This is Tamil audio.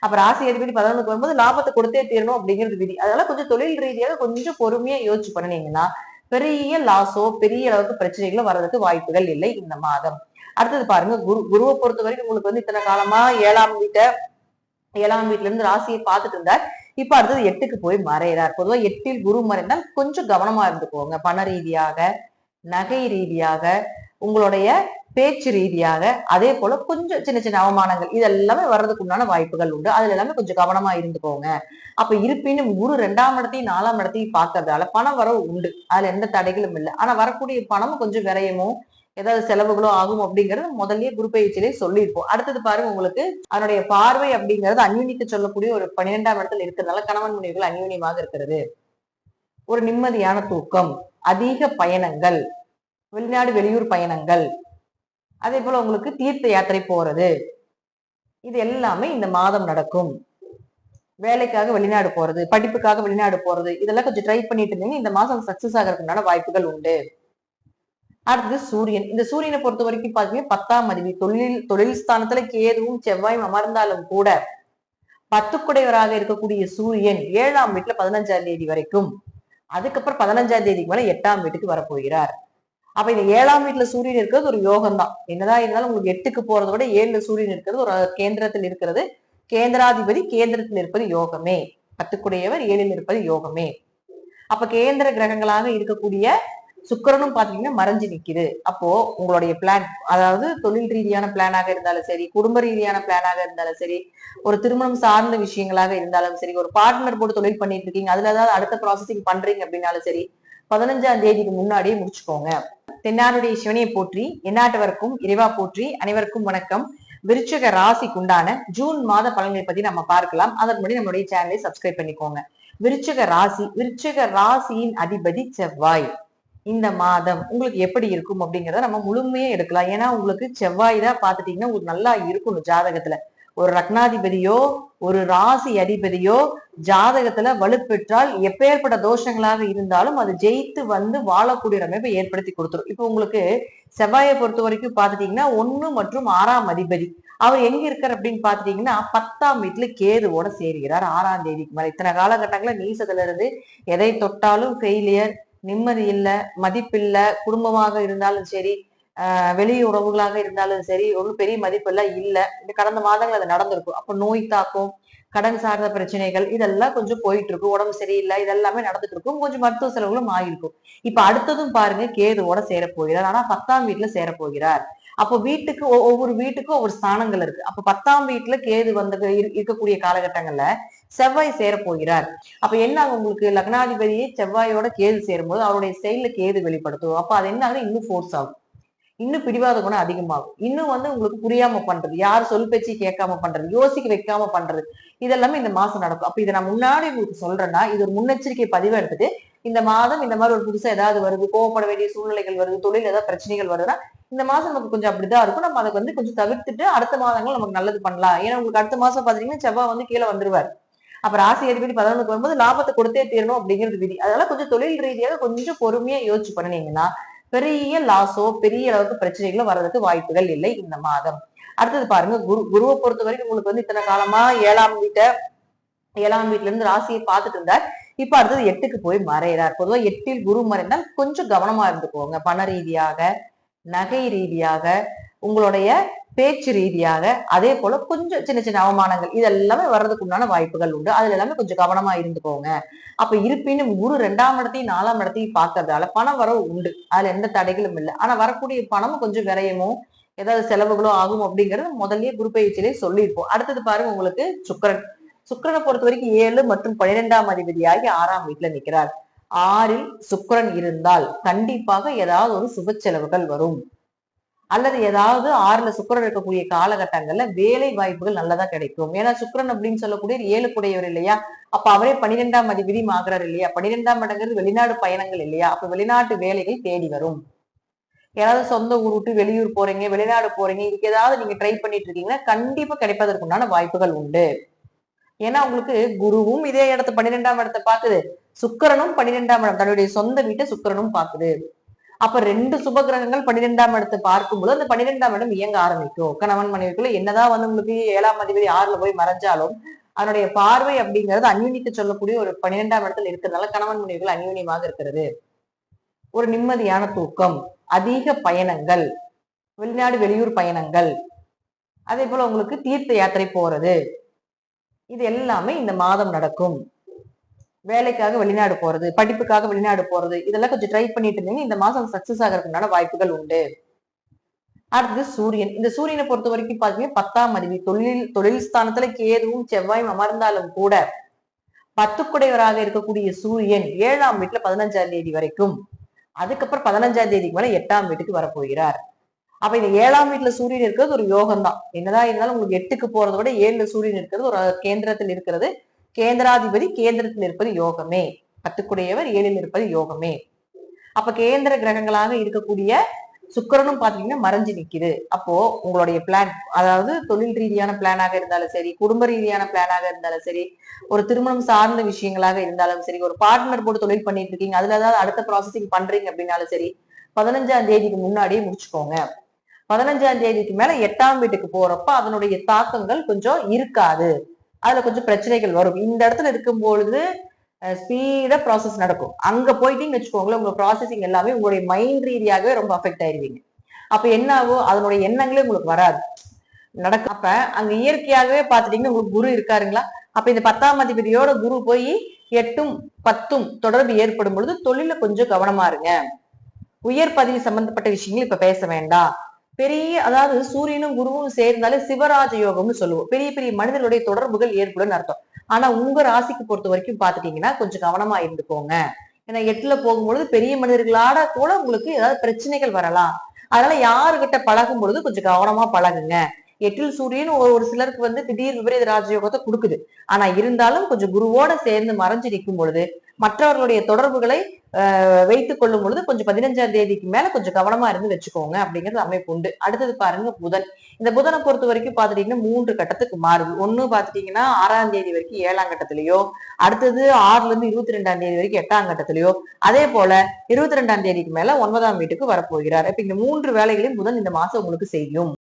அப்ப ராசி அதிபதி 11க்கு வரும்போது லாபத்தை கொடுத்தே தீரணும் அப்படிங்கிறது விதி. அதனால கொஞ்சம் தொழில் ரீதியாக கொஞ்சம் பொறுமையா யோசிச்சு பண்ணினீங்கன்னா பெரிய லாஸோ பெரிய அளவுக்கு பிரச்சனைகளோ வர்றதுக்கு வாய்ப்புகள் இல்லை இந்த மாதம். அடுத்தது பாருங்க, குருவை பொறுத்த வரைக்கும் உங்களுக்கு வந்து இத்தனை காலமா ஏழாம் வீட்டுல இருந்து ராசியை பார்த்துட்டு இருந்தார். இப்ப அடுத்தது 8க்கு போய் மறைகிறார். பொதுவா 8ல் குரு மறைந்தால் கொஞ்சம் கவனமா இருந்துக்கோங்க. பண ரீதியாக, நகை ரீதியாக, உங்களுடைய பேச்சு ரீதியாக, அதே போல கொஞ்சம் சின்ன சின்ன அவமானங்கள் இதெல்லாமே வர்றதுக்கு உண்டான வாய்ப்புகள் உண்டு. அதுல எல்லாமே கொஞ்சம் கவனமா இருந்துக்கோங்க. அப்ப இருப்பினும் குரு 2ஆம் இடத்தையும் 4ஆம் இடத்தையும் பார்க்கறதால பண வரவு உண்டு. அதுல எந்த தடைகளும் இல்லை. ஆனா வரக்கூடிய பணமும் கொஞ்சம் விரயமோ ஏதாவது செலவுகளோ ஆகும் அப்படிங்கறது முதல்லயே குரு பயிற்சியிலே சொல்லியிருப்போம். அடுத்தது பாருங்க, உங்களுக்கு அதனுடைய பார்வை அப்படிங்கிறது அந்யூனிக்கு சொல்லக்கூடிய ஒரு 12ஆம் இடத்துல இருக்கிறதுனால கணவன் மனைவிகள் அந்யூன்யமாக இருக்கிறது. ஒரு நிம்மதியான தூக்கம், அதிக பயணங்கள், வெளிநாடு வெளியூர் பயணங்கள், அதே போல உங்களுக்கு தீர்த்த யாத்திரை போறது, இது எல்லாமே இந்த மாதம் நடக்கும். வேலைக்காக வெளிநாடு போறது, படிப்புக்காக வெளிநாடு போறது, இதெல்லாம் கொஞ்சம் ட்ரை பண்ணிட்டு இருந்தீங்க, இந்த மாசம் சக்சஸ் ஆகிறதுக்குண்டான வாய்ப்புகள் உண்டு. அடுத்தது சூரியன். இந்த சூரியனை பொறுத்த வரைக்கும் பாத்தீங்கன்னா 10ஆம் அதிபதி, தொழில் ஸ்தானத்துல கேதுவும் செவ்வாயும் அமர்ந்தாலும் கூட 10க்குடையவராக இருக்கக்கூடிய சூரியன் 7ஆம் வீட்டுல 15ஆம் தேதி வரைக்கும், அதுக்கப்புறம் 15ஆம் தேதிக்கு மேல 8ஆம் வீட்டுக்கு வரப்போகிறார். அப்ப இந்த 7ஆம் வீட்டுல சூரியன் இருக்கிறது ஒரு யோகம் தான். என்னதான் இருந்தாலும் உங்களுக்கு 8க்கு போறதை விட 7ல சூரியன் இருக்கிறது ஒரு கேந்திரத்தில் இருக்கிறது. கேந்திராதிபதி கேந்திரத்தில் இருப்பது யோகமே. 10க்குடையவர் 7ல் இருப்பது யோகமே. அப்ப கேந்திர கிரகங்களாக இருக்கக்கூடிய சுக்கிரனும் பாத்தீங்கன்னா மறைஞ்சு நிக்குது. அப்போ உங்களுடைய பிளான், அதாவது தொழில் ரீதியான பிளானாக இருந்தாலும் சரி, குடும்ப ரீதியான பிளானாக இருந்தாலும் சரி, ஒரு திருமணம் சார்ந்த விஷயங்களாக இருந்தாலும் சரி, ஒரு பார்ட்னர் போட்டு தொழில் பண்ணிட்டு இருக்கீங்க, அதுல ஏதாவது அடுத்த ப்ராசஸிங் பண்றீங்க அப்படின்னாலும் சரி, 15ஆம் தேதிக்கு முன்னாடியே முடிச்சுக்கோங்க. தென்னாடுடைய சிவனையை போற்றி, எந்நாட்டவருக்கும் இறைவா போற்றி. அனைவருக்கும் வணக்கம். விருச்சிக ராசிக்குண்டான ஜூன் மாத பலன்களை பத்தி நம்ம பார்க்கலாம். அதற்கு முன்னாடி நம்மளுடைய சேனலை சப்ஸ்கிரைப் பண்ணிக்கோங்க. விருச்சிக ராசியின் அதிபதி செவ்வாய். இந்த மாதம் உங்களுக்கு எப்படி இருக்கும் அப்படிங்கிறத நம்ம முழுமையே எடுக்கலாம். ஏன்னா உங்களுக்கு செவ்வாய் தான் பாத்துட்டீங்கன்னா உங்களுக்கு நல்லா இருக்கணும். ஜாதகத்துல ஒரு லக்னாதிபதியோ ஒரு ராசி அதிபதியோ ஜாதகத்துல வலுப்பெற்றால் எப்பேற்பட்ட தோஷங்களாக இருந்தாலும் அது ஜெயித்து வந்து வாழக்கூடிய அமைப்பை ஏற்படுத்தி கொடுத்துரும். இப்ப உங்களுக்கு செவ்வாயை பொறுத்த வரைக்கும் பாத்துட்டீங்கன்னா 1 மற்றும் 6ஆம் அதிபதி அவர் எங்க இருக்கார் அப்படின்னு பாத்துட்டீங்கன்னா 10ஆம் வீட்டுல கேதுவோட சேர்கிறார் 6ஆம் தேதிக்கு மேல. இத்தனை காலகட்டங்கள நீசத்துல இருந்து எதை தொட்டாலும் ஃபெயிலியர், நிம்மதி இல்ல, மதிப்பில்ல, குடும்பமாக இருந்தாலும் சரி, வெளி உறவுகளாக இருந்தாலும் சரி, ஒன்றும் பெரிய மதிப்பு எல்லாம் இல்ல. இந்த கடந்த மாதங்கள் அது நடந்திருக்கும். அப்ப நோய் தாக்கம், கடன் சார்ந்த பிரச்சனைகள் இதெல்லாம் கொஞ்சம் போயிட்டு இருக்கும். உடம்பு சரியில்லை, இதெல்லாமே நடந்துட்டு இருக்கும். கொஞ்சம் மருத்துவ செலவுகளும் ஆகிருக்கும். இப்ப அடுத்ததும் பாருங்க, கேதுவோட சேரப்போகிறார். ஆனா 10ஆம் வீட்டுல சேரப்போகிறார். அப்போ வீட்டுக்கு ஒவ்வொரு வீட்டுக்கும் ஒவ்வொரு ஸ்தானங்கள் இருக்கு. அப்ப 10ஆம் வீட்டுல கேது வந்து இருக்கக்கூடிய காலகட்டங்கள்ல செவ்வாய் சேரப்போகிறார். அப்ப என்ன ஆகும், உங்களுக்கு லக்னாதிபதியை செவ்வாயோட கேது சேரும்போது அவருடைய செயல்ல கேது வெளிப்படுத்தும். அப்ப அது என்ன ஆகுது, இன்னும் ஃபோர்ஸ் ஆகும், இன்னும் பிடிவாத குணம் அதிகமாகும், இன்னும் வந்து உங்களுக்கு புரியாம பண்றது, யார் சொல் பேச்சு கேட்காம பண்றது, யோசிக்க வைக்காம பண்றது, இதெல்லாமே இந்த மாசம் நடக்கும். அப்ப இதை நான் முன்னாடி உங்களுக்கு சொல்றேன்னா இது ஒரு முன்னெச்சரிக்கை பதிவு எடுத்துட்டு இந்த மாதம் இந்த மாதிரி ஒரு புதுசா ஏதாவது வருது, கோவப்பட வேண்டிய சூழ்நிலைகள் வருது, தொழில் ஏதாவது பிரச்சனைகள் வருதுன்னா இந்த மாசம் நமக்கு கொஞ்சம் அப்படிதான் இருக்கும். நம்ம அதை வந்து கொஞ்சம் தவிர்த்துட்டு அடுத்த மாதங்கள் நமக்கு நல்லது பண்ணலாம். ஏன்னா உங்களுக்கு அடுத்த மாசம் பாத்தீங்கன்னா செவ்வாய் வந்து கீழே வந்துருவார். அப்ப ராசி அதிபதி 11க்கு வரும்போது லாபத்தை கொடுத்தே தீரணும் அப்படிங்கிறது விதி. அதனால கொஞ்சம் தொழில் ரீதியாக கொஞ்சம் பொறுமையா யோசிச்சு பண்ணினீங்கன்னா பெரிய லாஸோ பெரிய அளவுக்கு பிரச்சனைகளோ வர்றதுக்கு வாய்ப்புகள் இல்லை இந்த மாதம். அடுத்தது பாருங்க, குருவை பொறுத்த வரைக்கும் உங்களுக்கு வந்து இத்தனை காலமா 7ஆம் வீட்டுல இருந்து ராசியை பார்த்துட்டு இருந்தார். இப்ப அடுத்தது 8க்கு போய் மறைகிறார். பொதுவா 8ல் குரு மறைந்தால் கொஞ்சம் கவனமா இருந்துக்கோங்க. பண ரீதியாக, நகை ரீதியாக, உங்களுடைய பேச்சு ரீதியாக, அதே போல கொஞ்சம் சின்ன சின்ன அவமானங்கள் இதெல்லாமே வர்றதுக்கு உண்டான வாய்ப்புகள் உண்டு. அதுல எல்லாமே கொஞ்சம் கவனமா இருந்துக்கோங்க. அப்ப இருப்பினும் குரு 2ஆம் இடத்தையும் 4ஆம் இடத்தையும் பார்க்கறதால பண வரவு உண்டு. அதுல எந்த தடைகளும் இல்லை. ஆனா வரக்கூடிய பணமும் கொஞ்சம் விரயமோ ஏதாவது செலவுகளோ ஆகும் அப்படிங்கிறது முதல்லயே குரு பயிற்சியிலே சொல்லியிருப்போம். அடுத்தது பாருங்க, உங்களுக்கு சுக்கிரனை பொறுத்த வரைக்கும் 7 மற்றும் 12ஆம் அதிபதியாகி 6ஆம் வீட்டுல நிற்கிறார். 6ல் சுக்கிரன் இருந்தால் கண்டிப்பாக ஏதாவது ஒரு சுப செலவுகள் வரும். அல்லது ஏதாவது 6ல சுக்கிரன் இருக்கக்கூடிய காலகட்டங்கள்ல வேலை வாய்ப்புகள் நல்லதா கிடைக்கும். ஏன்னா சுக்கிரன் அப்படின்னு சொல்லக்கூடிய 7க்குடையவர் இல்லையா, அப்ப அவரே 12ஆம் அதிபதி ஆகிறார் இல்லையா. 12ஆம் இடங்கிறது வெளிநாடு பயணங்கள் இல்லையா, அப்ப வெளிநாட்டு வேலைகள் தேடி வரும். ஏதாவது சொந்த ஊர் விட்டு வெளியூர் போறீங்க, வெளிநாடு போறீங்க, இதுக்கு ஏதாவது நீங்க ட்ரை பண்ணிட்டு இருக்கீங்கன்னா கண்டிப்பா கிடைப்பதற்குண்டான வாய்ப்புகள் உண்டு. ஏன்னா உங்களுக்கு குருவும் இதே இடத்த 12ஆம் இடத்தை பாக்குது, சுக்கிரனும் 12ஆம் இடம் தன்னுடைய சொந்த வீட்டை சுக்கிரனும் பாக்குது. அப்ப 2 சுப கிரகங்கள் 12ஆம் இடத்தை பார்க்கும்போது அந்த 12ஆம் இடம் இயங்க ஆரம்பிக்கும். கணவன் மனைவிக்குள்ள என்னதான் வந்து உங்களுக்கு 7ஆம் அதிபதி 6ல போய் மறைஞ்சாலும் அதனுடைய பார்வை அப்படிங்கிறது அந்யூனிக்கு சொல்லக்கூடிய ஒரு 12ஆம் இடத்துல இருக்கிறதுனால கணவன் மனைவிகள் அந்யூன்யமாக இருக்கிறது. ஒரு நிம்மதியான தூக்கம், அதிக பயணங்கள், வெளிநாடு வெளியூர் பயணங்கள், அதே போல உங்களுக்கு தீர்த்த யாத்திரை போறது, இது எல்லாமே இந்த மாதம் நடக்கும். வேலைக்காக வெளிநாடு போறது, படிப்புக்காக வெளிநாடு போறது, இதெல்லாம் கொஞ்சம் ட்ரை பண்ணிட்டு இருந்தீங்க, இந்த மாசம் சக்சஸ் ஆகிறதுக்கான வாய்ப்புகள் உண்டு. அடுத்தது சூரியன். இந்த சூரியனை பொறுத்த வரைக்கும் பாத்தீங்கன்னா 10ஆம் அதிபதி. தொழில் ஸ்தானத்துல கேதுவும் செவ்வாயும் அமர்ந்தாலும் கூட 10 குடையவராக இருக்கக்கூடிய சூரியன் 7ஆம் வீட்டுல 15ஆம் தேதி வரைக்கும், அதுக்கப்புறம் 15ஆம் தேதிக்கு மேல 8ஆம் வீட்டுக்கு வரப்போகிறார். அப்ப இந்த 7ஆம் வீட்டுல சூரியன் இருக்கிறது ஒரு யோகம் தான். என்னதான் இருந்தாலும் உங்களுக்கு 8க்கு போறதை விட 7ல சூரியன் இருக்கிறது ஒரு கேந்திரத்தில் இருக்கிறது. கேந்திராதிபதி கேந்திரத்தில் இருப்பது யோகமே. 10 குடையவர் 7ல் இருப்பது யோகமே. அப்ப கேந்திர கிரகங்களாக இருக்கக்கூடிய சுக்கிரனும் பாத்தீங்கன்னா மறைஞ்சு நிக்குது. அப்போ உங்களுடைய பிளான், அதாவது தொழில் ரீதியான பிளானாக இருந்தாலும் சரி, குடும்ப ரீதியான பிளானாக இருந்தாலும் சரி, ஒரு திருமணம் சார்ந்த விஷயங்களாக இருந்தாலும் சரி, ஒரு பார்ட்னர் போட்டு தொழில் பண்ணிட்டு இருக்கீங்க, அதுல ஏதாவது அடுத்த ப்ராசஸிங் பண்றீங்க அப்படின்னாலும் சரி, 15ஆம் தேதிக்கு முன்னாடியே முடிச்சுக்கோங்க. 15ஆம் தேதிக்கு மேல 8ஆம் வீட்டுக்கு போறப்ப அதனுடைய தாக்கங்கள் கொஞ்சம் இருக்காது. அதுல கொஞ்சம் பிரச்சனைகள் வரும். இந்த இடத்துல இருக்கும் பொழுது ஸ்பீடா ப்ராசஸ் நடக்கும். அங்க போயிட்டீங்கன்னு வச்சுக்கோங்களேன், உங்க ப்ராசஸிங் எல்லாமே உங்களுடைய மைண்ட் ரீதியாகவே ரொம்ப அஃபெக்ட் ஆயிருவீங்க. அப்ப என்ன ஆகும், அதனுடைய எண்ணங்களே உங்களுக்கு வராது. அப்ப அங்க இயற்கையாகவே பாத்துட்டீங்கன்னா உங்களுக்கு குரு இருக்காருங்களா? அப்ப இந்த 10ஆம் அதிபதியோட குரு போய் 8ம் 10ம் தொடர்பு ஏற்படும் பொழுது தொழில கொஞ்சம் கவனமா இருங்க. உயர் பதவி சம்பந்தப்பட்ட விஷயங்கள் இப்ப பேச வேண்டாம். அதாவது சூரியனும் குருவும் சேர்ந்தாலே சிவராஜ யோகம்னு சொல்லுவோம். பெரிய பெரிய மனிதர்களுடைய தொடர்புகள் ஏற்படும் அர்த்தம். ஆனா உங்க ராசிக்கு பொறுத்த வரைக்கும் பாத்துட்டீங்கன்னா கொஞ்சம் கவனமா இருந்துக்கோங்க. ஏன்னா 8ல போகும்பொழுது பெரிய மனிதர்களாட கூட உங்களுக்கு ஏதாவது பிரச்சனைகள் வரலாம். அதனால யாருகிட்ட பழகும் பொழுது கொஞ்சம் கவனமா பழகுங்க. 8ல் சூரியன் ஒரு சிலருக்கு திடீர் விபரீத ராஜயோகத்தை கொடுக்குது. ஆனா இருந்தாலும் கொஞ்சம் குருவோட சேர்ந்து மறைஞ்சு நிற்கும் பொழுது மற்றவர்களுடைய தொடர்புகளை வைத்துக் கொள்ளும் பொழுது கொஞ்சம் 15ஆம் தேதிக்கு மேல கொஞ்சம் கவனமா இருந்து வச்சுக்கோங்க அப்படிங்கிறது அமைப்பு உண்டு. அடுத்தது பாருங்க புதன். இந்த புதனை பொறுத்த வரைக்கும் பாத்துட்டீங்கன்னா 3 கட்டத்துக்கு மாறுது. ஒண்ணு பாத்துட்டீங்கன்னா 6ஆம் தேதி வரைக்கும் 7ஆம் கட்டத்திலயோ, அடுத்தது 6ல இருந்து 22ஆம் தேதி வரைக்கும் 8ஆம் கட்டத்திலயோ, அதே போல 22ஆம் தேதிக்கு மேல 9ஆம் வீட்டுக்கு வரப்போகிறார். இப்ப இந்த 3 வேலைகளையும் புதன் இந்த மாசம் உங்களுக்கு செய்யும்.